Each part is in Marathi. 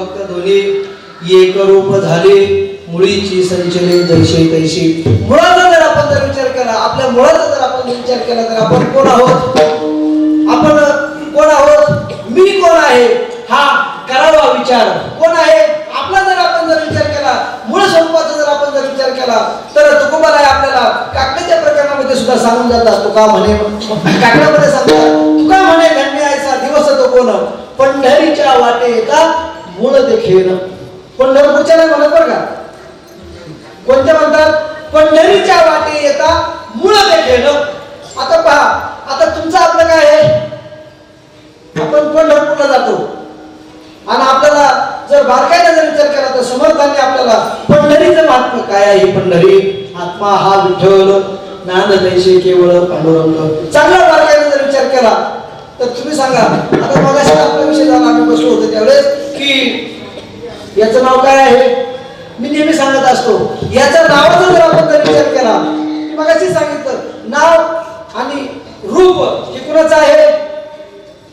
भक्त धोनी एक रूप झाले मुळीची संचले जैसे तैशी. मुळाचा जर आपण जर विचार केला, आपल्या मुळाचा जर आपण विचार केला तर आपण कोण आहोत? आपण कोण आहोत? मी कोण आहे हा करावा विचार. कोण आहे आपला जर आपण जर विचार केला, मूळ स्वरूपाचा जर आपण जर विचार केला तर तुकोबाराय आपल्याला काकड्याच्या प्रकरणामध्ये सुद्धा सांगून जातात. तुका म्हणे काकड्यामध्ये सांगतात, तुका म्हणे धन्य ऐसा दिवस तो कोण पंढरीच्या वाटे का मूळ देखील. पंढरपूरच्या नाही म्हणत बरं का, कोणत्या म्हणतात? पंढरीच्या वाटे येता मूळ देखील. आता पहा, आता तुमचं आपलं काय आहे? आपण पंढरपूरला जातो आणि आपल्याला जर बारकाईने जर विचार केला तर समर्थांनी आपल्याला पंढरीचं महात्म्य काय आहे? पंढरी आत्मा हा विठ्ठल नांद तैसे केवळ पांडुरंग. चांगला बारकाईने जर विचार केला तर तुम्ही सांगा. आता मगाशी आपला विषय झाला, आम्ही बसलो होतो त्यावेळेस की याचं नाव काय आहे? मी नेहमी सांगत असतो याच्या नावाचा जर आपण जर विचार केला, मगाशी सांगितलं नाव आणि रूप हे कुणाचं आहे?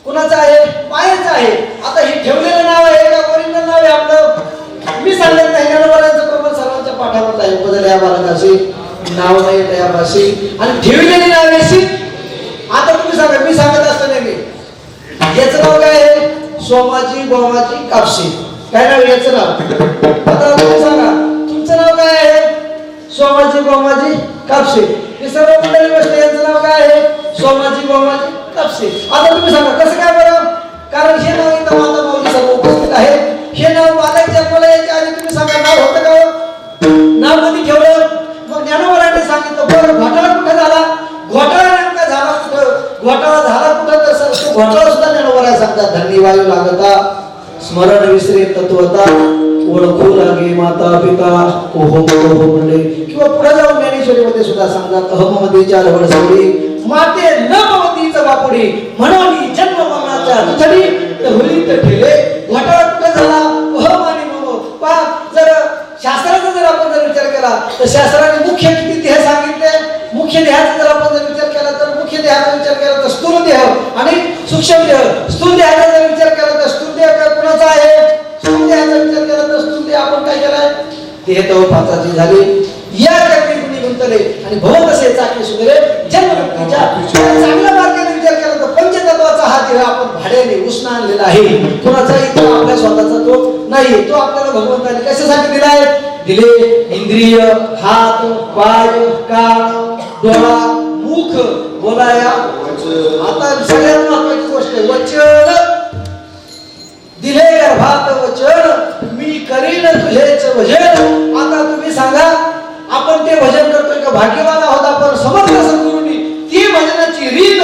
कुणाचं आहे? मायेचं आहे. आता हे ठेवलेलं नाव आहे का ओरिजिनल नाव आहे आपलं? मी सांगत नाही, ज्ञानोबारांचं प्रमाण सर्वांच्या पाठावर आहे. बदल या बाराशी नाव नाही त्या भाषी आणि ठेवलेली नाव अशी. आता तुम्ही सांगा, मी सांगत असतो नेहमी याचं नाव काय आहे? सोमाजी गोमाजी कापसे. काय नाव याचं नाव? आता तुम्ही सांगा तुमचं नाव काय आहे? सोमाजी गोमाजी कापसे. हे सर्व मंडळी बसले, यांचं नाव काय आहे? सोमाजी गोमाजी कापसे. आता तुम्ही सांगा कसं काय बरं? कारण हे नाव इथं माता माऊली सर्व उपस्थित आहे. हे नाव बालक जन्माला यायच्या आधी तुम्ही सांगा नाव होतं का? नाव कधी ठेवलं? मग ज्ञानोबारांनी सांगितलं बरं घोटाळा कुठं झाला? घोटाळा नेमका झाला कुठं? घोटाळा झाला कुठं? तर घोटाळा सुद्धा ज्ञानोबाराय सांगतात. धन्य वायू लागता स्मरण विसरे तत्वता ओळखू लागे माता पिता ओहो ओहो म्हणले. किंवा पुढे जाऊन ज्ञानेश्वरीमध्ये सुद्धा सांगतात अहममतीच्या रवडसोडी माते न भवतीच बापुडी म्हणून जन्म मरणाच्या दुथडी तर होली तर ठेले. घोटाळा कुठे झाला? अहम आणि मम. पहा, जर शास्त्राचा जर आपण जर विचार केला तर शास्त्राने मुख्य किती देह सांगितले? मुख्य देहाचा जर आपण जर विचार केला तर मुख्य देहाचा विचार केला तर स्थूल देह आणि सूक्ष्म देह. स्थूल देहाचा जर विचार केला तर स्थूल देह कोणाचा आहे? स्थूल देहाचा विचार केला तर स्थूल देह आपण काय केलाय? देह तो पाचाची झाली या करते कुणी गुंतले आणि भव कसे चाके सुधरे जन्ममुक्तीच्या. चांगल्या मार्गाने विचार केला तर पंचतत्वाचा हा देह आपण भाड्याने उसना आणलेला आहे. कोणाचाही तो आपल्या स्वतःचा तो नाही. तो आपल्याला भगवंताने कशासाठी दिलाय? दिले इंद्रिय हात पाय कान डोळा मुख बोलाया. आता सगळ्यात महत्वाची गोष्ट वचन दिले गर्भात वचन मी करीन तुझेच भजन. आता तुम्ही सांगा आपण ते भजन करतोय का? भाग्यवान आहोत आपण. समर्थ सद्गुरूंनी ती भजनाची रीत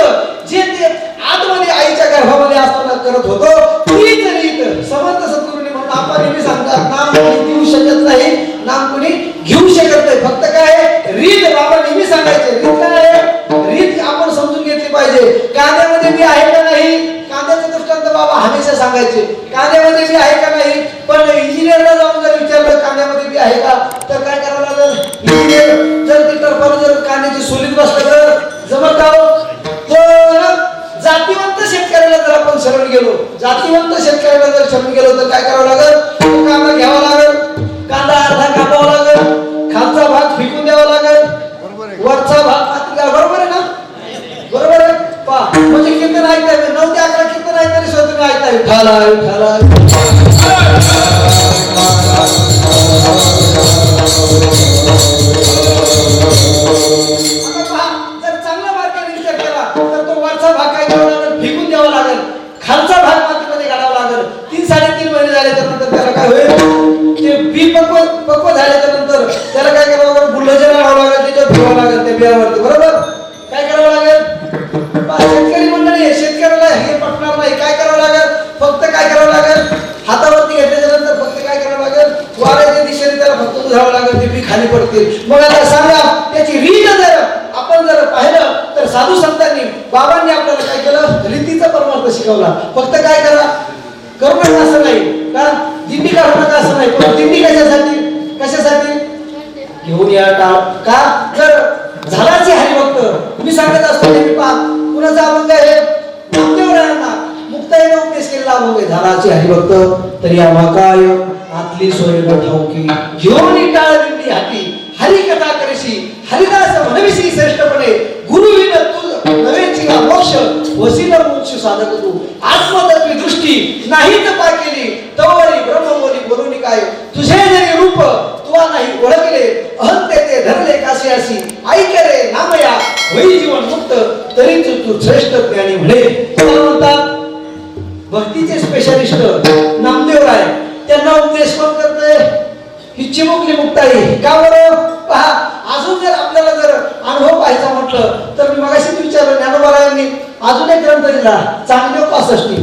जे ते आतमध्ये आईच्या गर्भामध्ये असताना करत होतो तीच रीत समर्थ सद्गुरूंनी म्हणून आपण नेहमी सांगतात नाम कोणी देऊ शकत नाही, नाम कोणी घेऊ शकत नाही. फक्त काय रीत बाबा नेहमी सांगायचे. रीत काय आहे? रीत आपण समजून घेतली पाहिजे. कांद्यामध्ये बी आहे का नाही? कांद्याचं दृष्टांत बाबा हमेशा सांगायचे. कांद्यामध्ये बी आहे का नाही? पण इंजिनियरला जाऊन जर विचारलं कांद्यामध्ये बी आहे का तर काय करावं लागेल? इंजिनियर जर ती टर्फानं जर कांद्याची सोलीत बसलं तर जमत का? पण जातीवंत शेतकऱ्याला जर आपण शरण गेलो, जातीवंत शेतकऱ्याला जर शरण गेलो तर काय करावं लागेल? तो कांदा घ्यावा लागेल, कांदा अर्धा कापावा लागेल, खालचा भाग फेकून द्यावा लागेल, वरचा भाग मात्र. बरोबर आहे ना? बरोबर आहे. पहा म्हणजे कीर्तन ऐकताय 9 ते 11 कीर्तन ऐकताना सुद्धा तुम्ही ऐकताय विठाला विठाला. जर चांगला मार्गाने विचार केला तर तो वरचा भाग काय करावा लागेल? फेकून द्यावा लागेल. खालचा भाग मातीमध्ये घालावा लागेल. 3-3.5 महिने झाल्याच्या नंतर त्याला काय होईल? ते बी पक्व झाल्याच्या नंतर त्याला काय करावं लागेल? बुलडोजर लावावं लागेल, त्याच्यावर फिरवावं लागेल त्या बियावरती. बरोबर? काय करावं लागेल? शेतकरी मंडळी शेतकऱ्याला हे पटणार नाही. काय करावं लागेल? फक्त काय करावं लागेल? हातावरती घेतल्याच्या नंतर फक्त काय करावं लागेल? वाऱ्याच्या दिशेने त्याला फक्त उधावं लागेल, ते बी खाली पडतील. मग आता सांगा त्याची रीत जर आपण जर पाहिलं तर साधू संतांनी बाबांनी आपल्याला काय केलं? रीतीचा परमार्थ शिकवला. फक्त काय करा करू नका असं नाही का? दिंडी काढू नका असं नाही. पण दिंडी कशासाठी? कशासाठी? घेऊन या का? जर झालाच हरिभक्त मी सांगत असतो नेहमी. पहा कुणाचा अभंग आहे? नामदेवरायांना मुक्ताईने उपदेश केला. लाभोगे झालाचे हरिभक्त तरी आम्हा काय आतली सोय न ठाऊकी घेऊन टाळविंडी हाती हरिकथा करशी हरिदास म्हणविशी श्रेष्ठपणे गुरुविन तू नवेची मोक्ष वसील मोक्ष साधक तू आत्मतत्वी दृष्टी नाहीत पाकेली तवरी ब्रह्ममोली बोलून काय तुझे जरी रूप तुला नाही ओळखले अहंते ते धरले कासे अशी ऐके रे नामया होई जीवन मुक्त तरीच तू श्रेष्ठ ज्ञानी म्हणे म्हणतात भक्तीचे स्पेशलिस्ट नामदेव राय त्यांना उपदेश कोण करतोय ही चिमुकली मुक्ताई का बरं पहा अजून जर आपल्याला जर अनुभव पाहायचा म्हटलं तर मी मगाशीच विचारलं ज्ञानोबारायांनी अजून एक ग्रंथ दिला चांगदेव 65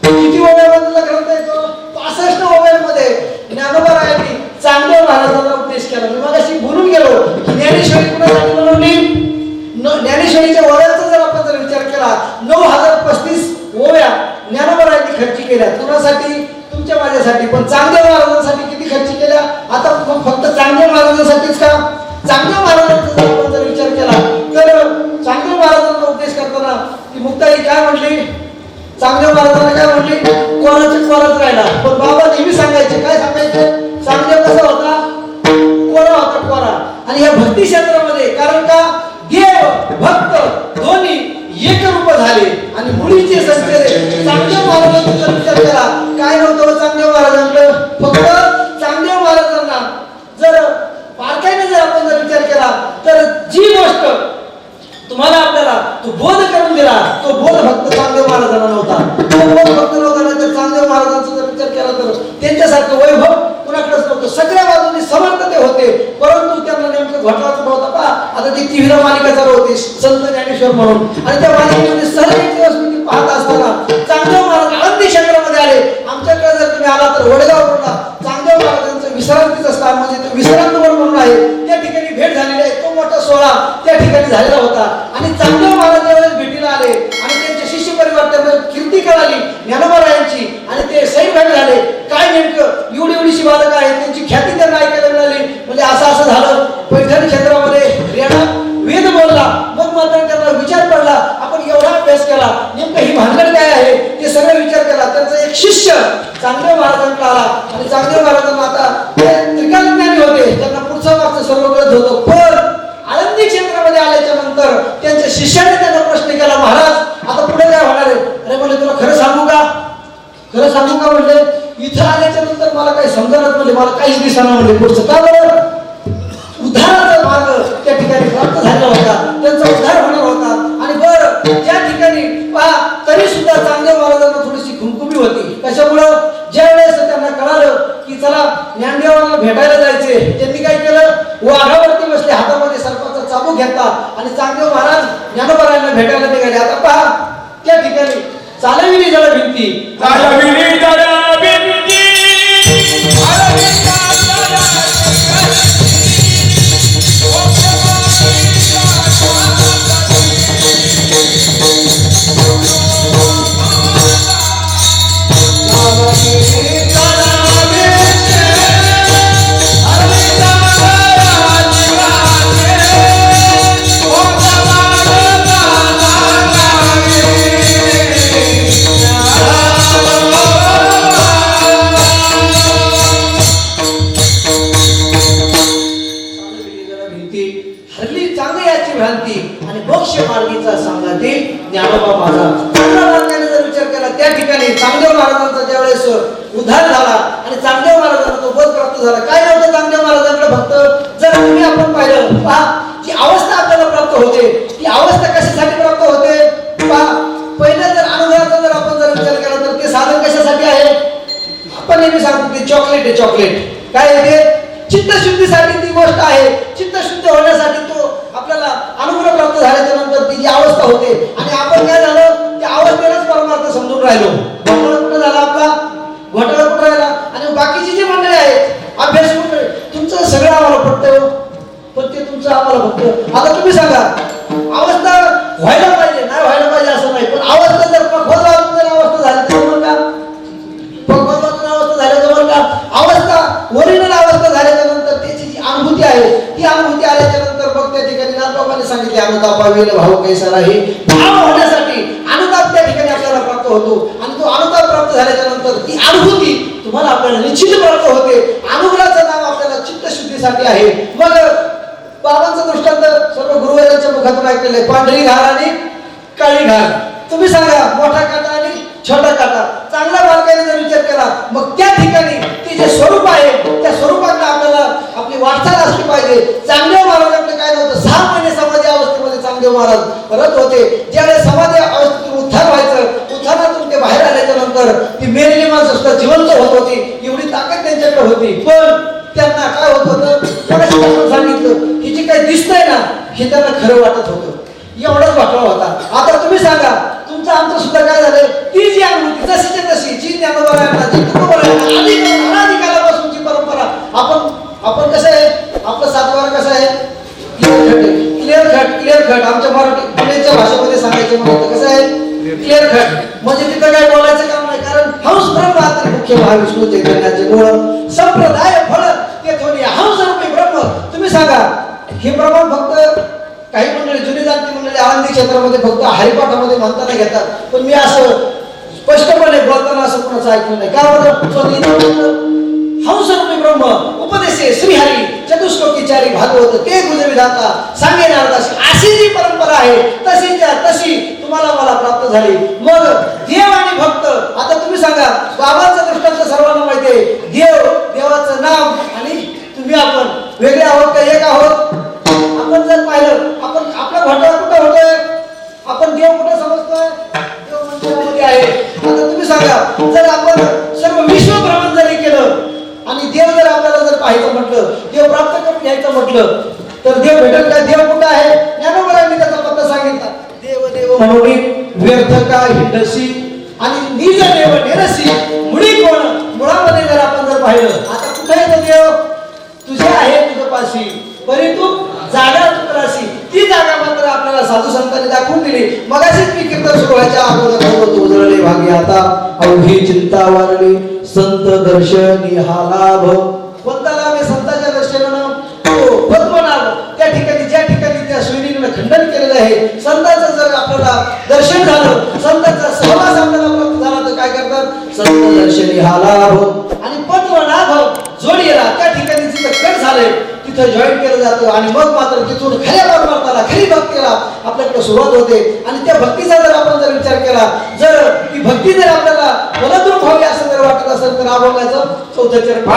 किती ओव्यामधला ग्रंथ आहे तो 65 ओव्यांमध्ये ज्ञानोबारायांनी चांगदेव महाराजांना उपदेश केला मी मगाशी बोलून गेलो की ज्ञानेश्वरी कुणासाठी बनवली ज्ञानेश्वरीच्या ओव्यांचा जर आपण जर विचार केला 9035 ओव्या ज्ञानोबारायांनी खर्च केल्या कुणासाठी तुमच्या माझ्यासाठी पण चांगदेव महाराजांसाठी किती खर्च केल्या आता फक्त चांगदेव महाराजांसाठीच का चांगदेव महाराजांचा जर आपण जर विचार केला तर चांगदेव महाराजांना उपदेश करताना ती मुक्ताई काय म्हटली चांगदेव महाराजांना काय म्हटली कोणाचे कोणाच राहिला पण बाबा नेहमी सांगायचे काय सांगायचे चांगदेव कसा होता कोरा होता कोरा आणि या भक्ती क्षेत्रामध्ये कारण का देव भक्त दोन्ही एक रूप झाले आणि मुळीचे संचय चांगदेव महाराजांचा विचार केला काय नव्हतं चांगदेव महाराजांकडे फक्त चांगदेव महाराजांना जर बारकाईने जर आपण जर विचार केला तर जी गोष्ट तुम्हाला आपल्याला तो बोध करून दिला तो बोध फक्त चांगदेव महाराजांना नव्हता तो बोध फक्त नव्हता नाही तर चांगदेव महाराजांचा जर विचार केला तर त्यांच्यासारखं वैभव कुणाकडेच नव्हतं सगळ्या बाजूनी समर्थ ते होते परंतु त्यांना नेमकं घोटाळा कुठं होता पहा आता ती टीव्हीला मालिका चालू होती संत ज्ञानेश्वर म्हणून आणि त्या मालिकेमध्ये सहज एक दिवस मी पाहत असताना चांगदेव महाराज आळंदी क्षेत्रामध्ये आले आमच्याकडे जर तुम्ही आला तर वडगाव रोडला चांगदेव महाराजांचं विश्रांतीचं स्थान म्हणजे तो विश्रांतवन म्हणून आहे त्या ठिकाणी भेट झालेली आहे तो मोठा सोहळा त्या ठिकाणी झालेला होता आणि चांगदेव महाराज ज्यावेळेस भेटीला आले आणि त्यांचे शिष्य परिवार त्यांना कीर्ती कळाली ज्ञानोबारायांची आणि ते सैन भाग झाले काय नेमकं एवढीशी बालक आहे त्यांची ख्याती त्यांना ऐकायला मिळाली म्हणजे असं झालं पैठण क्षेत्रामध्ये रेणा वेद बोलला मग मात्र त्यांना विचार पडला आपण एवढा अभ्यास केला नेमकं ही भानगड काय आहे ते सगळं विचार केला त्यांचा एक शिष्य चांगदेव महाराजांकडे आला आणि चांगदेव महाराजांना आता त्रिकालज्ञानी होते त्यांना पुढचं मागचं सर्व कळत होतं पण आळंदी क्षेत्रामध्ये आल्याच्या नंतर त्यांच्या शिष्याने त्यांना प्रश्न केला महाराज आता पुढे काय होणार आहे अरे म्हणले तुला खरं सांगू का म्हणले इथं आल्याच्या नंतर मला काही समजणार म्हणजे मला काहीच दिसणार म्हणले पुढचं का बरं उद्धाराचा मार्ग त्या ठिकाणी प्राप्त झालेला होता त्यांचा उद्धार होणार होता आणि बरं ज्या ठिकाणी पहा तरी सुद्धा चांगदेव महाराजांना थोडीशी खुमखुमी होती कशामुळं ज्या वेळेस त्यांना कळालं की चला ज्ञानदेवांना भेटायला जायचे त्यांनी काय केलं वाघावरती बसले हातामध्ये सर्पाचा चाबूक घेतला आणि चांगदेव महाराज ज्ञानोबारायांना भेटायला निघाले आता पहा त्या ठिकाणी चालविली जड भिंती ज्ञानोबा महाराज जर विचार केला त्या ठिकाणी चांगदेव महाराजांचा ज्यावेळेस उद्धार झाला आणि चांगदेव महाराजांना तो बोध प्राप्त झाला काय नव्हतं चांगदेव महाराजांकडे फक्त जर तुम्ही आपण पाहिलं पहा जी अवस्था आपल्याला प्राप्त होते ती अवस्था कशासाठी प्राप्त होते पहा पहिलं जर अनुभवाचा जर आपण जर विचार केला तर ते साधन कशासाठी आहे आपण नेहमी सांगतो ते चॉकलेट आहे चॉकलेट काय आहे ते चित्तशुद्धीसाठी ती गोष्ट आहे चित्तशुद्ध होण्यासाठी तो आपल्याला अनुग्रह प्राप्त झाल्याच्या नंतर ती जी अवस्था होते आणि आपण काय झालं त्या अवस्थेलाच परमार्थ समजून राहिलो घोटाळा कुठं झाला आपला घोटाळा कुठं राहिला आणि बाकीची जी मंडळी आहेत अभ्यास मंडळी तुमचं सगळं आम्हाला पटतं पण ते तुमचं आम्हाला फक्त आता तुम्ही सांगा अवस्था व्हायला पाहिजे नाही व्हायला पाहिजे असं नाही पण अवस्था जर पक्वत वाजून जर अवस्था झाली तर जमल का पक्वत वाजून अवस्था झाली जमल का अवस्था ओरिजिनल अवस्था झाल्याच्या नंतर त्याची जी अनुभूती आहे ती अनुभूती आल्याच्या नंतर मग त्या ठिकाणी नाथबाबांनी सांगितले अनुतापावेल भाव कैसा राही भाव होण्यासाठी अनुताप त्या ठिकाणी आपल्याला प्राप्त होतो आणि तो अनुताप प्राप्त प्राप्त झाल्याच्या नंतर ती अनुभूती तुम्हाला आपल्याला निश्चित प्राप्त होते. अनुग्रहाचं नाव आपल्याला चित्तशुद्धीसाठी आहे. मग बाबांचं दृष्टांत सर्व गुरुवारांच्या मुखातून ऐकलेलं आहे. पांढरी घाल आणि काळी घाल. तुम्ही सांगा, मोठा काटा आणि छोटा काटा. चांगल्या मार्गाने जर विचार केला, मग त्या ठिकाणी ते जे स्वरूप आहे त्या स्वरूपाकडे आपल्याला आपली वाटचाल असली पाहिजे. चांगदेव महाराजांकडे काय नव्हतं. 6 महिने समाधी अवस्थेमध्ये चांगदेव महाराज परत होते. ज्यावेळेस समाधी अवस्थेतून उत्थान व्हायचं, उत्थानातून ते बाहेर आल्याच्या नंतर ती मेलेली माणसं सुद्धा जिवंत होत होती. एवढी ताकद त्यांच्याकडे होती. पण त्यांना काय होत होतं, सांगितलं की जे काही दिसतंय ना हे त्यांना खरं वाटत होतं. एवढाच वाटवा होता. आता तुम्ही सांगा, तुमचं आमचं सुद्धा काय झालंय, ती जी अनुभूती जशीच्या तशी, जी ज्ञानोबारायांना, जी तुकोबारायांना अनादिकालापासूनची परंपरा, आपण कसं आहे, आपलं सातवार कसं आहे, क्लिअर कट. आमच्या मराठी पुण्याच्या भाषेमध्ये सांगायचं म्हणतं कसं आहे, क्लिअर कट. म्हणजे तिथं काय बोलायचं काम नाही. कारण हंस ब्रह्म आता मुख्य महाविष्णू चैतन्याचे मूळ संप्रदाय फळ ते थोडी हंस रूपी ब्रह्म. तुम्ही सांगा, हे प्रमाण फक्त काही मंडळी, जुनी जाणती मंडळी आळंदी क्षेत्रामध्ये फक्त हरिपाठामध्ये म्हणताना घेतात. पण मी असं स्पष्टपणे बोलताना असं कोणाचं ऐकलं नाही. का बरं? हंसरूपी ब्रह्म उपदेशे श्रीहरी चतुष्लोकीचारी भागवत ते गुजविधाता सांगे नारदासी, अशी जी परंपरा आहे तशीच्या तशी तुम्हाला मला प्राप्त झाली. मग देव आणि भक्त, आता तुम्ही सांगा, बाबांचं दृष्टांत सर्वांना माहिती आहे. देवाचं नाम आणि तुम्ही आपण वेगळे आहोत का एक आहोत? आपण जर पाहिलं, आपण आपला घोटाळा कुठं होतोय, आपण देव कुठं समजतोय, देव मंदिरामध्ये आहे. आता तुम्ही सांगा, जर आपण सर्व विश्व भ्रमण जरी केलं आणि देव जर आपल्याला जर पाहायचं म्हटलं, देव प्राप्त करून घ्यायचं म्हटलं, तर देव भेटेल का? देव कुठं आहे? ज्ञानोबारांनी त्याचा पत्ता सांगितला. देव देव म्हणून व्यर्थ का हिंडसी आणि निज देव निरसी मुळी कोण. मुळामध्ये जर आपण जर पाहिलं, आता कुठे येतो देव? तुझे आहे तुझं पाशी, परी तू जागा तुकराशी. ती जागा मात्र आपल्याला साधू संतांनी दाखवून दिली. मगाशीच मी कीर्तन सुरू व्हायच्या अगोदर उजळले भागी आता अवघी चिंता वारली, संत दर्शनी हा लाभ. कोणता लाभ आहे? संतांच्या दर्शनानं तो पद्मनाभ. त्या ठिकाणी ज्या ठिकाणी त्या सुईणीनं खंडन केलेलं आहे, संतांचं जर आपल्याला दर्शन झालं, संतांचा सहवास आपल्याला प्राप्त झाला, तर काय करतात? संत दर्शनी हा लाभ आणि पद्मनाभ जोडीला त्या ठिकाणी जिथं कट झालंय तिथं जॉईन केलं जातं. आणि मग मात्र तिथून खऱ्या परमार्थाला, खरी भक्तीला आपल्याकडे सुरुवात होते. आणि त्या भक्तीचा जर आपण जर विचार केला, जर ती भक्ती जर आपल्याला फलद्रूप व्हावी असं जर वाटत असेल, तर अभंगाचं 4थं चरण.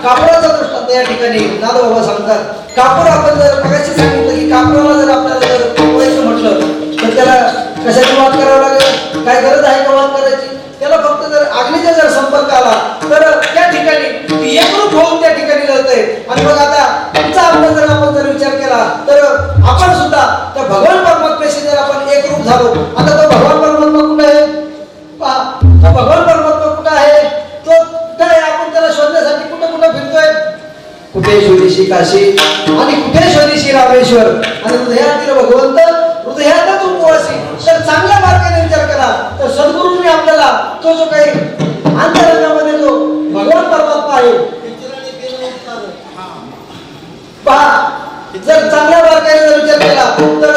कापडाचा दृष्टांत या ठिकाणी नादबाबा सांगतात. कापड आपण जर मगाशी सांगितलं की कापडाला जर आपल्याला जर म्हटलं तर त्याला कशाची वाद करावं लागेल? काय गरज आहे का वाद करायची? त्याला फक्त जर अग्नीचा जर संपर्क आला तर त्या ठिकाणी एकरूप होऊन त्या ठिकाणी लढतंय. आणि मग आता तुमचा आपण जर विचार केला तर आपण सुद्धा त्या भगवान परमात्म्याशी जर आपण एकरूप झालो. आता तो भगवान परमात्मा कुठे आहे पहा, तो भगवान परमात्मा कुठे आहे, तो कुठे आहे, आपण त्याला शोधण्यासाठी कुठं कुठं फिरतोय. कुठे शोधीशी काशी आणि कुठे शोधीशी रामेश्वर. आणि हृदयातील भगवंत हृदयातच उपवासी. तर चांगल्या मार्गाने विचार करा तर सद्गुरूंनी आपल्याला तो जो काही अंतरंगामध्ये जो भगवान परमात्मा आहे पहा, जर चांगल्या मार्गाने जर विचार केला तर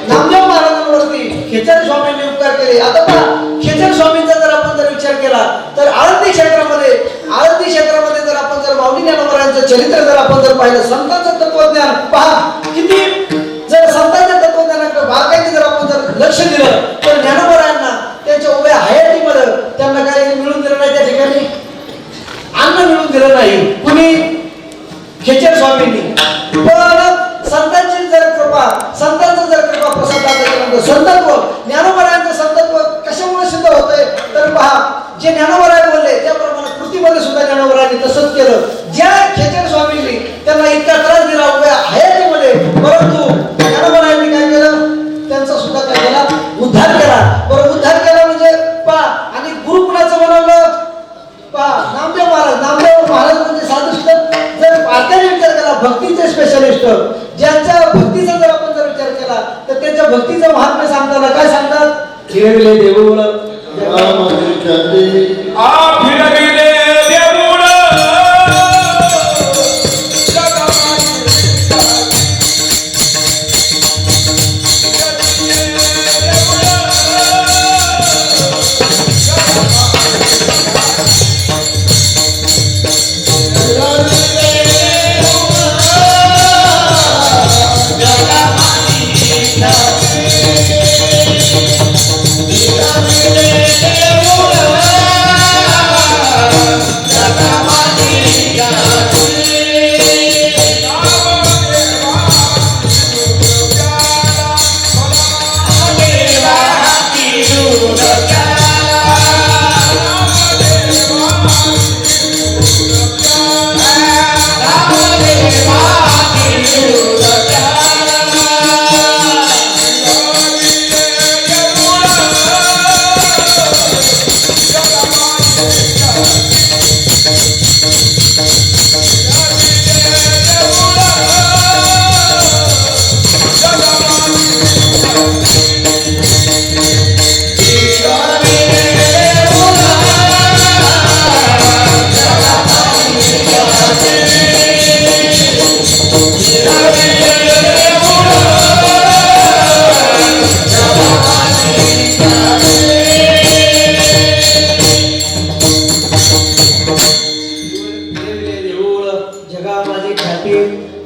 नामदेव महाराजांवरती खेचर स्वामींनी उपकार केले. आता पहा, खेचर स्वामींचा जर आपण जर विचार केला तर आळंदी क्षेत्रामध्ये जर आपण जर माऊली ज्ञानोबरायांचं चरित्र जर आपण जर पाहिलं, संतांचं तत्वज्ञान पहा किती. जर संतांच्या तत्वज्ञानाकडे बारकाईने जर आपण जर लक्ष दिलं तर ज्ञानोबरायांना त्यांच्या उभ्या हयातीमध्ये त्यांना काही मिळून दिलं नाही, त्या ठिकाणी अन्न मिळून दिलं नाही कुणी, खेचर स्वामींनी. पण संतांची जर कृपा, संतांचं जर कृपा प्रसाद झाल्यानंतर संतत्व, ज्ञानोबरायांचं संतत्व कशामुळे सिद्ध होतंय तर पहा, जे ज्ञानोबराय बोलले त्याप्रमाणे कृतीमध्ये सुद्धा ज्ञानोबरायांनी तसंच केलं. ज्या खेचर स्वामींनी त्यांना इतका त्रास दिला उभ्या हयातीमध्ये, परंतु ज्ञानोबरायांनी काय केलं, त्यांचा सुद्धा काय केला, उद्धार केला. बरं, उद्धार केला म्हणजे पहा. आणि गुरु कुणाचं बनवलं पहा, नामदेव महाराज म्हणजे साधू सुद्धा. जर भारताने विचार केला भक्तीचे स्पेशलिस्ट, ज्यांच्या भक्तीचा जर आपण जर विचार केला तर त्यांच्या भक्तीचं महात्म्य सांगताना काय सांगतात, फिरविले देऊळ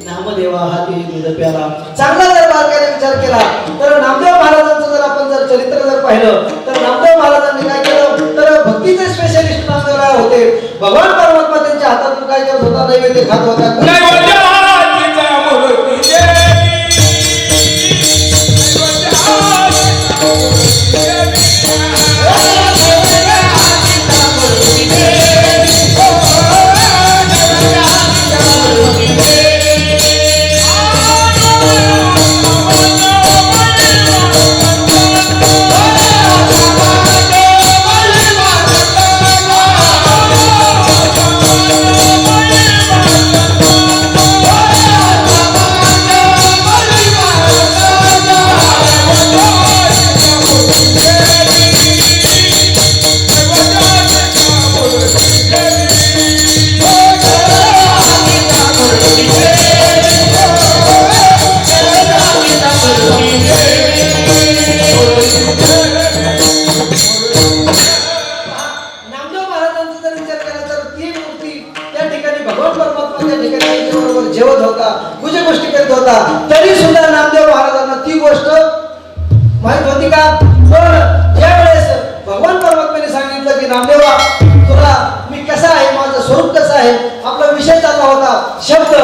नामदेवा हाती दूध प्याला. चांगला जर बारकाईने विचार केला तर नामदेव महाराजांचं जर आपण जर चरित्र जर पाहिलं तर नामदेव महाराजांनी काय केलं तर भक्तीचे स्पेशलिस्ट नामदेवराय होते. भगवान परमात्मा त्यांच्या हातातून काय करत होता, नैवेद्य खात होता. जेवत होता, पूजे गोष्टी करत होता, तरी सुद्धा नामदेव महाराजांना ती गोष्ट माहित होती का. पण ज्यावेळेस भगवान परमात्म्याने सांगितलं की नामदेवा तुला मी कसा आहे, माझं स्वरूप कसं आहे, आपला विषय चालला होता शब्द,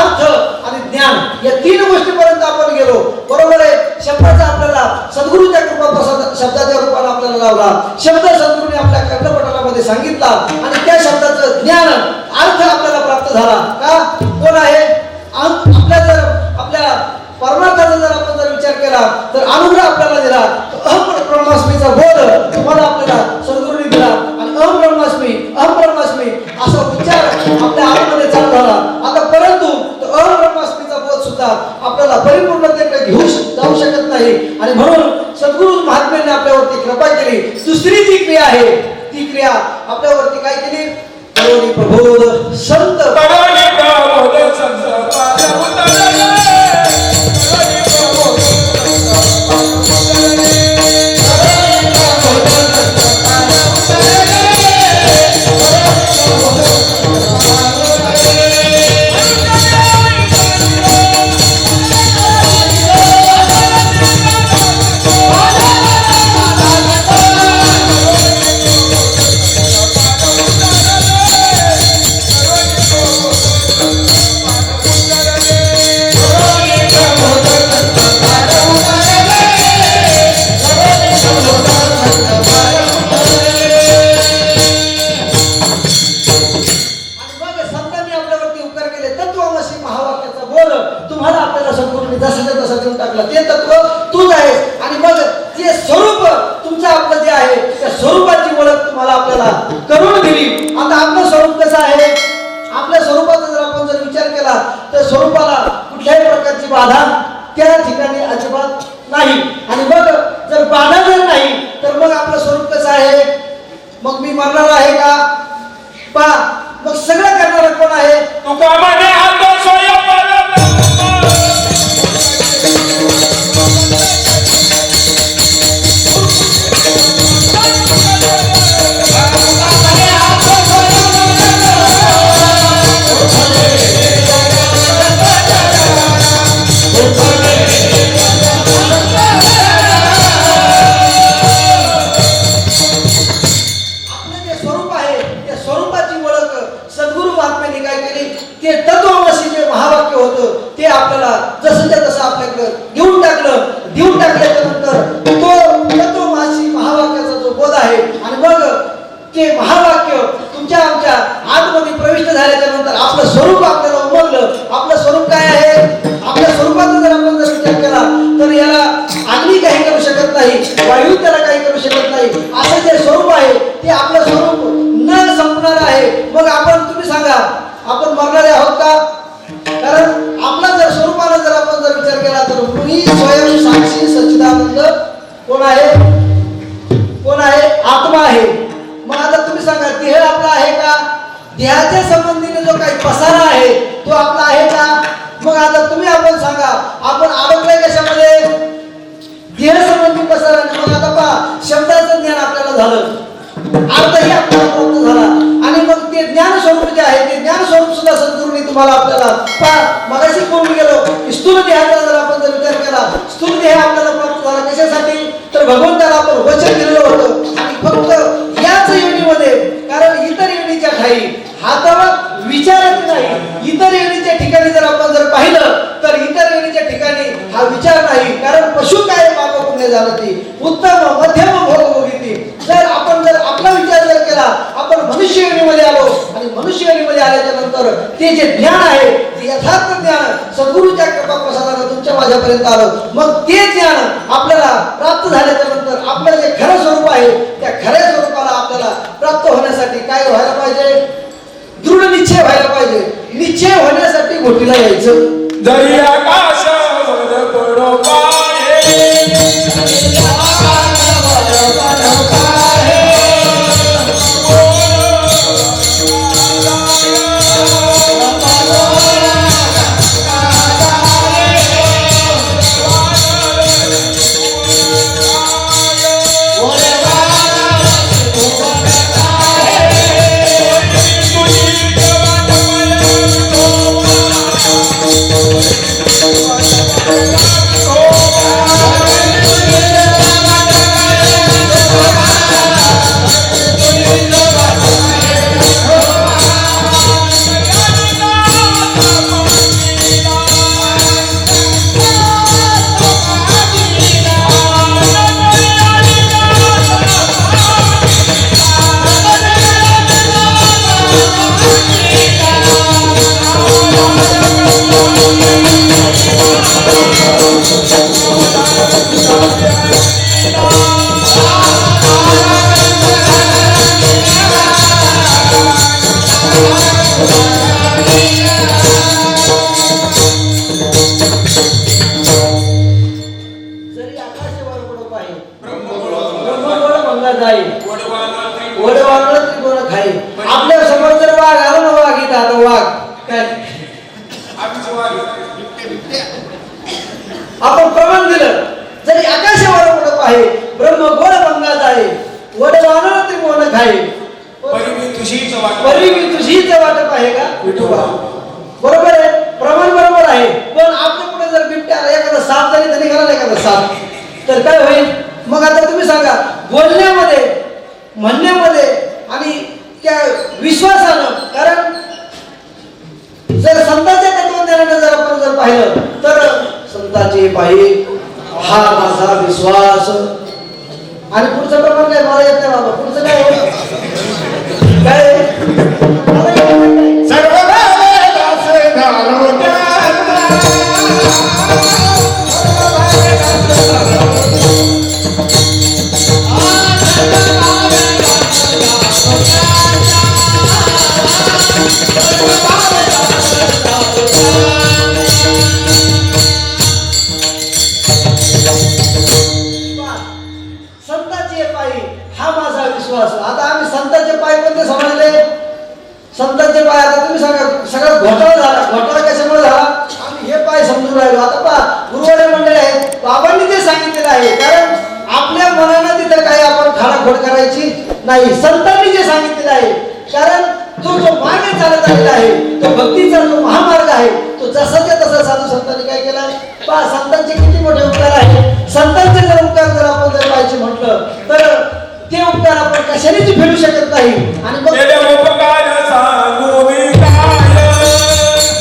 अर्थ आणि ज्ञान, या तीन गोष्टीपर्यंत आपण गेलो. बरोबर आहे, शब्दाचा आपल्याला सद्गुरूच्या कृपा प्रसाद शब्दाच्या रूपाने आपल्याला लावला. शब्द सद्गुरूने आपल्या कर्णपटलामध्ये शब्दामध्ये सांगितला आणि त्या शब्दाचं ज्ञान अर्थ आपल्याला प्राप्त झाला का कोण आहे आपल्या परमार्थाचा जर आपण जर विचार केला तर अनुग्रह आपल्याला दिला अहम ब्रह्मास्मीचा बोध तुम्हाला आपल्याला सद्गुरूंनी दिला आणि अहम ब्रह्मास्मी असा विचार आपल्या आतमध्ये चालू झाला आता परंतु तो अहम ब्रह्मास्मीचा बोध सुद्धा आपल्याला परिपूर्णतेकडे घेऊ जाऊ शकत नाही आणि म्हणून सद्गुरू महात्म्याने आपल्यावरती कृपा केली दुसरी जी क्रिया आहे ती क्रिया आपल्यावरती काय केली प्रबोध संत करून दिली आता आपलं स्वरूप कसं आहे आपल्या स्वरूपाचा जर आपण जर विचार केला तर स्वरूपाला कुठल्याही प्रकारची बाधा त्या ठिकाणी अजिबात नाही आणि मग जर बाधा जर नाही तर मग आपलं स्वरूप कसं आहे मग मी मरणार आहे का पा मग सगळं करणारं कोण आहे तुका म्हणे देऊन टाकल्याच्या नंतर तो मासी महावाक्याचा जो बोध आहे आणि मग ते महावाक्य तुमच्या आमच्या आतमध्ये प्रविष्ट झाल्याच्या नंतर आपलं स्वरूप आपल्याला उमगलं आपलं स्वरूप काय आहे आपल्या स्वरूपाचा जर आपण जर विचार केला तर याला अग्नी काही करू शकत नाही वायू त्याला काही करू शकत नाही असं जे स्वरूप आहे ते आपलं स्वरूप न संपणार आहे मग आपण तुम्ही सांगा आपण मरणारे आहोत का कारण आपला जर स्वरूपाला जर आपण जर विचार केला तर मी स्वयं साक्षी सच्चिदानंद कोण आहे आत्मा आहे मग आता तुम्ही सांगा देह आपला आहे का देहाच्या संबंधीने जो काही पसारा आहे तो आपला आहे का मग आता तुम्ही आपण सांगा आपण अडकलोय कशामध्ये देह संबंधी पसारा मग आता पहा शब्दाचं ज्ञान आपल्याला झालं अर्थही आपल्याला प्राप्त झाला आणि मग ते ज्ञान स्वरूप जे आहे ते ज्ञान स्वरूप सुद्धा सद्गुरूंनी तुम्हाला आपल्याला मगाशी बोलून गेलो स्थूल देहाचा जर आपण जर विचार केला स्थूल देह आपल्याला प्राप्त झाला कशासाठी तर भगवंताला आपण वचन दिलेलं होतं आणि फक्त याच योनीमध्ये कारण इतर योनीच्या ठाई हातावर विचारच नाही इतर योनीच्या ठिकाणी जर आपण जर पाहिलं तर इतर योनीच्या ठिकाणी हा विचार नाही कारण पशु काय पाप पुण्य झालं ती उत्तम मध्यम भोग भोगिती जर आपण जर आपला विचार जर केला आपण मनुष्य योनीमध्ये आलो आणि मनुष्य योनीमध्ये आल्याच्या नंतर ते जे ज्ञान आहे ते यथार्थ ज्ञान सद्गुरूच्या कृपा प्रसादाने तुमच्या माझ्यापर्यंत आलं मग ते ज्ञान आपल्याला प्राप्त झाल्याच्या नंतर आपलं जे खरं स्वरूप आहे त्या खऱ्या स्वरूपाला आपल्याला प्राप्त होण्यासाठी काय व्हायला पाहिजे दृढ निश्चय व्हायला पाहिजे निश्चय होण्यासाठी घोटीला यायचं जरी आकाशावर पडो पाहे Oh तुझीच वाट परी मी तुझीच वाटप आहे का विठोबा. बरोबर आहे, प्रमाण बरोबर आहे. पण आपल्या पुढे जर बिबट्या आला, एखादा साप जरी तरी घाला एखादा साप, तर काय होईल? मग आता तुम्ही सांगा, बोलण्यामध्ये, म्हणण्यामध्ये आणि त्या विश्वासानं, कारण जर संतांच्या तत्वज्ञानानं जर आपण जर पाहिलं तर संतांचे पायी हा माझा विश्वास. आणि पुढचं प्रमाण काय मला येत नाही बाबा, पुढचं काय होईल? काय मला येत नाही. सर्वदा वेदास घालोट्या. संतांचे पायी हा माझा विश्वास. आता आम्ही संतांचे पाय कोणते समजले? संतांचे पाय, आता तुम्ही सांगा, सगळा घोटाळा झाला. घोटाळा कशामुळे झाला? आम्ही हे पाय समजून राहिलो. आता पहा, गुरुवारी मंडळी आहेत, बाबांनी ते सांगितलेलं आहे. कारण आपल्या मनानं तिथं काही आपण खाडाखोड करायची नाही. संतांनी जे सांगितलेलं आहे, कारण तो जो मार्ग चालत आलेला आहे, तो भक्तीचा जो महामार्ग आहे, तो जसाच्या तसा साधू संतांनी काय केला? पहा, संतांचे किती मोठे उपकार आहेत. संतांचे जर उपकार जर आपण जर पाहायचे म्हटलं तर ते उपकार आपण कशानेच फेडू शकत नाही. आणि मग केले उपकार सांगू मी काय.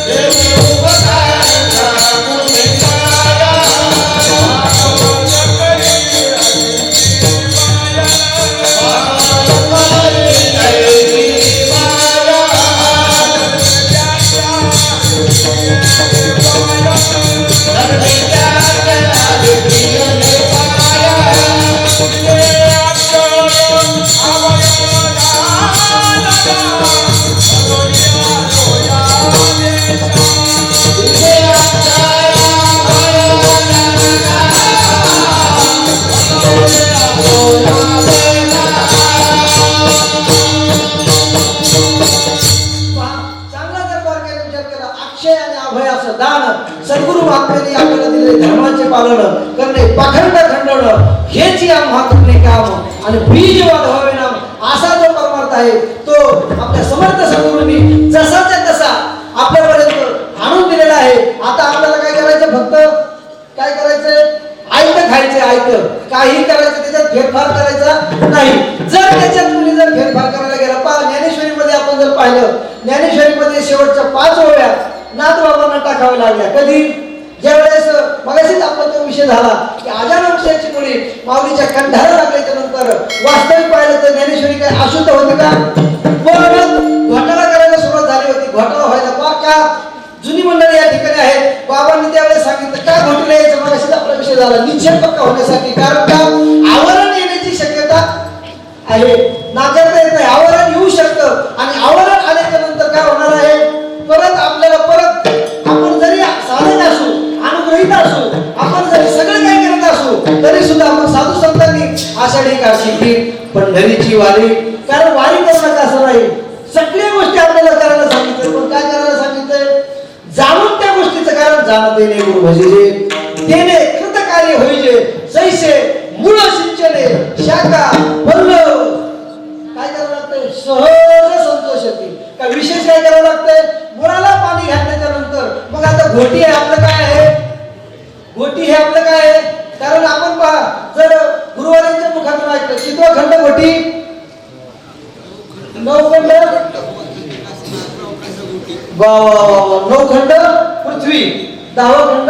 केले उपकार सांगू मी काय. चांगला जर बारकाईने विचार केला, अक्षय आणि अभय असं दान सद्गुरु महात्म्यांनी आपल्याला दिले. धर्माचे पालन करणे, पाखंड खंडण हेच या महात्म्याने काम. आणि बीज वाढवावे नाम असा जो परमार्थ आहे, तो आपल्या समर्थ सद्गुरूंनी जसाच्या तसा आपल्यापर्यंत आणून दिलेला आहे. आता आपल्याला काय करायचं? फक्त काय करायचंय? आयतं खायचं, आयतं काही करायचं, त्याच्यात फेरफार करायचा नाही. जर त्याच्यात तुम्ही जर फेरफार करायला गेला, पहा ज्ञानेश्वरीमध्ये आपण जर पाहिलं, ज्ञानेश्वरीमध्ये शेवटच्या 5 ओव्या नाथबाबांना टाकाव्या लागल्या. कधी? ज्यावेळेस मगाशीच आपला तो विषय झाला की आजाराची मुली माऊलीच्या कंठाला लागल्याच्या नंतर वास्तविक पाहिलं तर ज्ञानेश्वरी काय अशुद्ध होती का? पण घोटाळा करायला सुरुवात झाली होती. घोटाळा व्हायला का जुनी मंडळी या ठिकाणी आहेत. बाबांनी त्यावेळेस सांगितलं का घोटाळा यायचं, मगाशीच आपला विषय झाला, निश्चय पक्का होण्यासाठी. कारण का आवरण येण्याची शक्यता आहे, नाकारता येत नाही. आवरण येऊ शकतं आणि आवरण आल्याच्या नंतर काय होणार आहे? परत आपल्याला परत आपण जरी साधक असू, अनुग्रहित असू, आपण जरी सगळं काय करत असू, तरी सुद्धा आपण साधू संतांनी आषाढी कार्तिकी पंढरीची वारी, कारण वारी करणं कसं नाही, सगळ्या गोष्टी आपल्याला करायला सांगितलं. पण काय करायला सांगितलंय? जाणून त्या गोष्टीचं कारण जाणं देणे गुरु भजिले देणे कृतकार्य होईजे जैसे मूळ सिंचने शाखा पल्लव. काय करावं लागतंय? सहज संतोष येते. काय विशेष काय करावं लागतंय? मुळाला पाणी घातल्याच्या नंतर मग आता घोटी आहे आपलं काय आहे? घोटी हे आपलं काय आहे? कारण आपण पहा, जर गुरुवारांच्या मुखातून ऐकलं, कितवा खंड घोटी? 9 खंड. 9 खंड पृथ्वी, 10वा खंड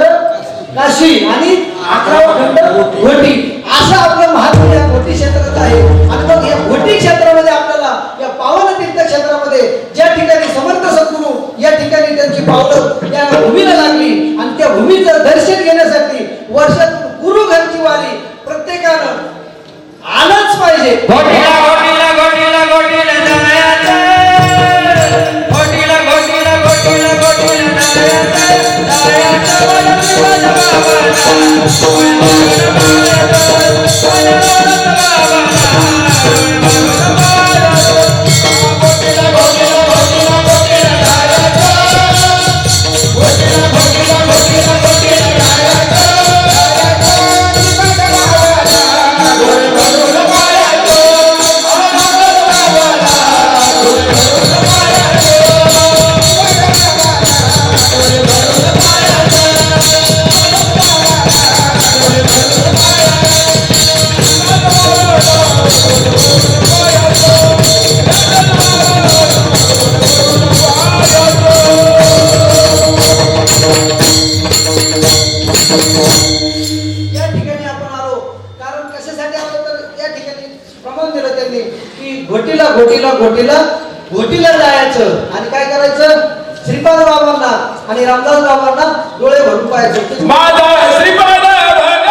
काशी आणि 11वा खंड घोटी. असं आपलं महात्म्य या घोटी क्षेत्रात आहे. आणि मग या घोटी क्षेत्रामध्ये आपल्याला या पावन तीर्थ क्षेत्रामध्ये ज्या ठिकाणी समर्थ सद्गुरू या ठिकाणी त्यांची पावलं या भूमीला लागली आणि त्या भूमीचं दर्शन घेण्यासाठी वर्षातून गुरु घरची वारी प्रत्येकानं आलंच पाहिजे. घोटीला घोटीला घोटीला घोटीला जायचं, घोटीला घोटीला घोटीला घोटीला जायचं, जायचं वळती बाबाला, घोटीला जायचं आणि काय करायचं श्रीपाद बाबांना आणि रामदास बाबांना डोळे भरून पाहायचं. माझा श्रीपाद भगवंत,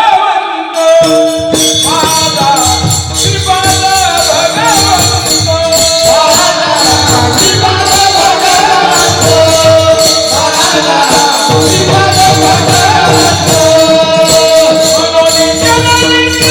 माझा श्रीपाद भगवंत, श्रीपाद भगवंत, श्रीपाद भगवंत, मनोनी जननी निलिंगा,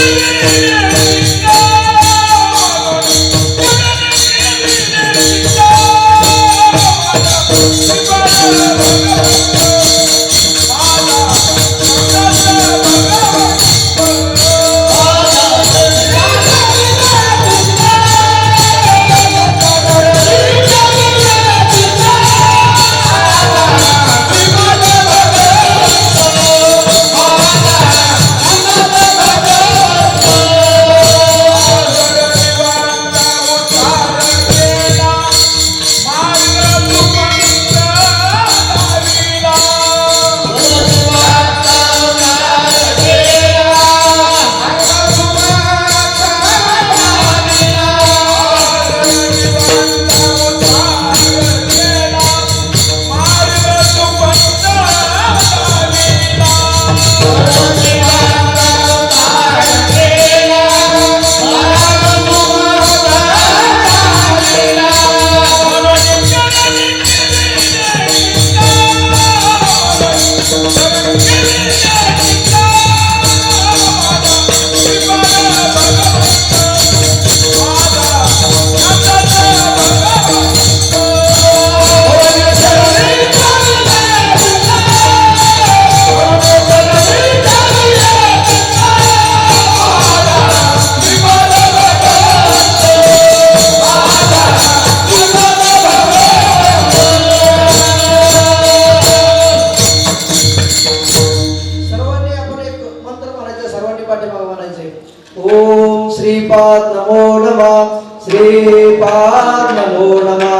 ओम श्रीपाद नमो नमः, श्रीपाद नमो नमः,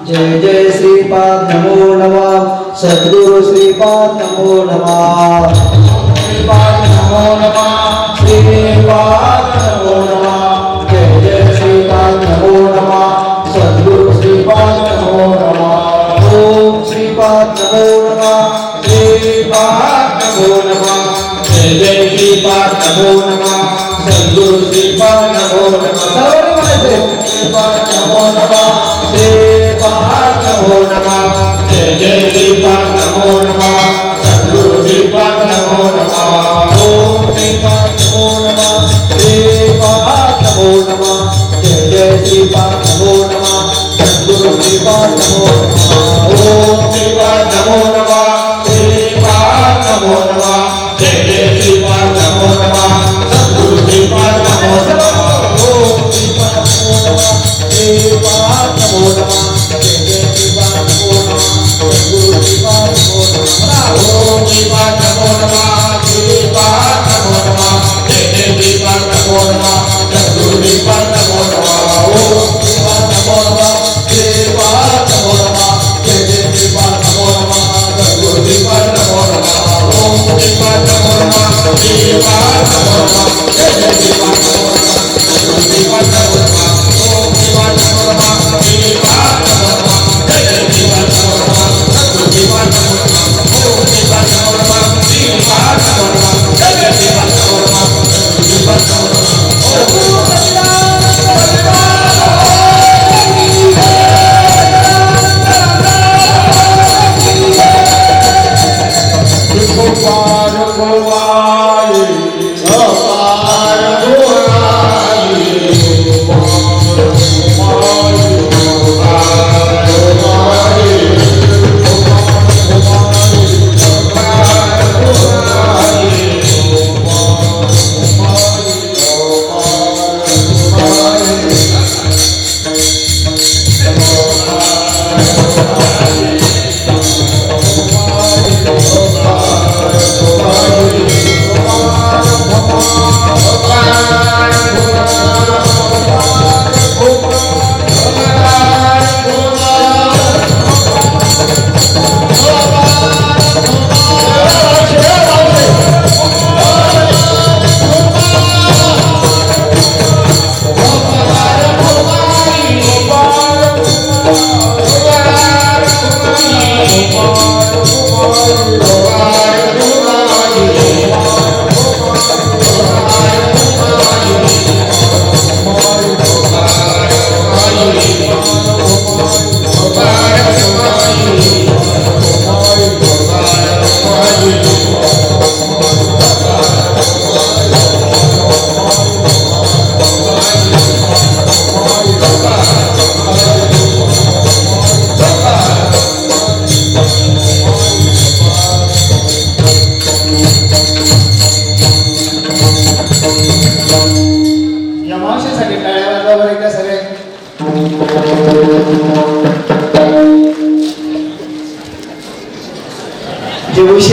जय जय श्रीपाद नमो नमः, सद्गुरु श्रीपाद नमो नमः, श्रीपाद नमो नमः, श्रीपाद नमो नमः, जय जय श्रीपाद नमो नमः, सद्गुरु श्रीपाद नमो नमः, ओम श्रीपाद नमो नमः, श्रीपाद नमो नमः, जय जय श्रीपाद नमो नमः, सद्गुरु श्रीपाद नमो नमः, सर्वांनी म्हणायचे श्रीपाद नमो नमः, श्रीपाद नमो नमः, जय जय श्रीपाद नमो नमः, सद्गुरु श्रीपाद नमो नमः, ओम श्रीपाद नमो नमः, श्रीपाद नमो नमः, जय जय श्रीपाद नमो नमः, सद्गुरु श्रीपाद नमो नमः, ओम श्रीपाद नमो नमः, श्रीपाद नमो नमः, जय जय श्रीपाद नमो नमः, सद्गुरु श्रीपाद नमो नमः, ओम श्रीपाद नमो नमः, श्रीपाद नमो नमः, जय जय श्रीपाद नमो नमः, सद्गुरु श्रीपाद नमो नमः, ओम श्रीपाद नमो नमः, श्रीपाद नमो नमः, जय जय श्रीपाद नमो नमः, सद्गुरु श्रीपाद नमो नमः, ओम श्रीपाद नमो नमः, श्रीपाद नमो नमः, जय जय श्रीपाद नमो नमः,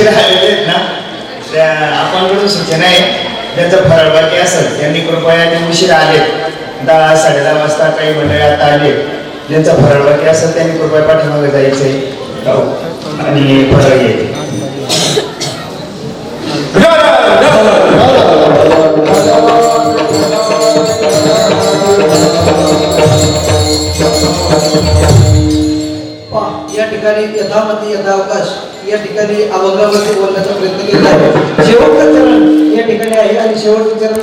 उशीर आलेले आहेत ना त्या आपणकडून सूचना आहे ज्यांचं फराळ बाकी असेल त्यांनी कृपया ते उशीर आले 10 साडे 10 वाजता काही मंडळी आता आले ज्यांचा फराळ बाकी असेल त्यांनी कृपया पाठीमागे जायचंय आणि फराळ घ्यायचे या ठिकाणी यथामती यथावकाश या ठिकाणी अभंगावरती बोलण्याचा प्रयत्न केला आहे शेवटचं चरण या ठिकाणी आहे आणि शेवटचं चरण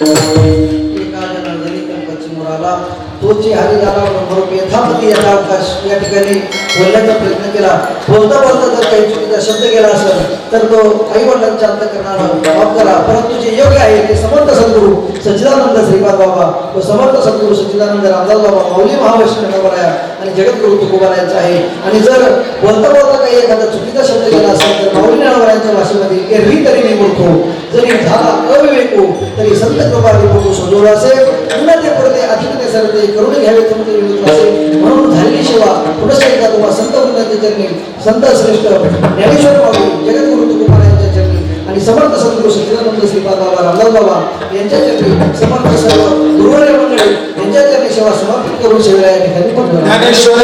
एकाच्या बाबा नादानी कल्पाची मुला एकाच्या नादानी तोची हरी झाला बरोबर यथामती यथावकाश या ठिकाणी बोलण्याचा प्रयत्न केला बोलता बोलता जर काही चुकीचा शब्द गेला असेल तर तो आई वडिलांच्या अंतःकरणाला माफ करा परंतु जे योग्य आहे ते समर्थ सद्गुरू सच्चिदानंद श्रीपाद बाबा व समर्थ सद्गुरू सच्चिदानंद रामदास बाबा माऊली महावैष्णवराया आणि जगद्गुरु तुकोबारायांचा आहे आणि जर बोलता बोलता काही एखादा चुकीचा शब्द गेला असेल तर माऊली नारायणाच्या भाषेमध्ये एरवी तरी मी बोलतो जरी झाला अविवेको तरी संत कृपा विभू सजोर असेल पुन्हा ते पडते अधिकते सरते करुणे घ्यावे तुमचे विवेक असेल म्हणून झालेली सेवा पुनश्च एकदा तुम्हा संत वृंदाच्या चरणी संत श्रेष्ठ ज्ञानेश्वर माऊली जगद्गुरु तुकोबारायांच्या चरणी आणि समर्थ सद्गुरू सच्चिदानंद श्रीपाद बाबा रामदास बाबा यांच्या चरणी समर्थ सर्व गुरुवर्य मंडळी यांच्या चरणी सेवा समर्पित करून सेवेला या ठिकाणी पण ज्ञानेश्वर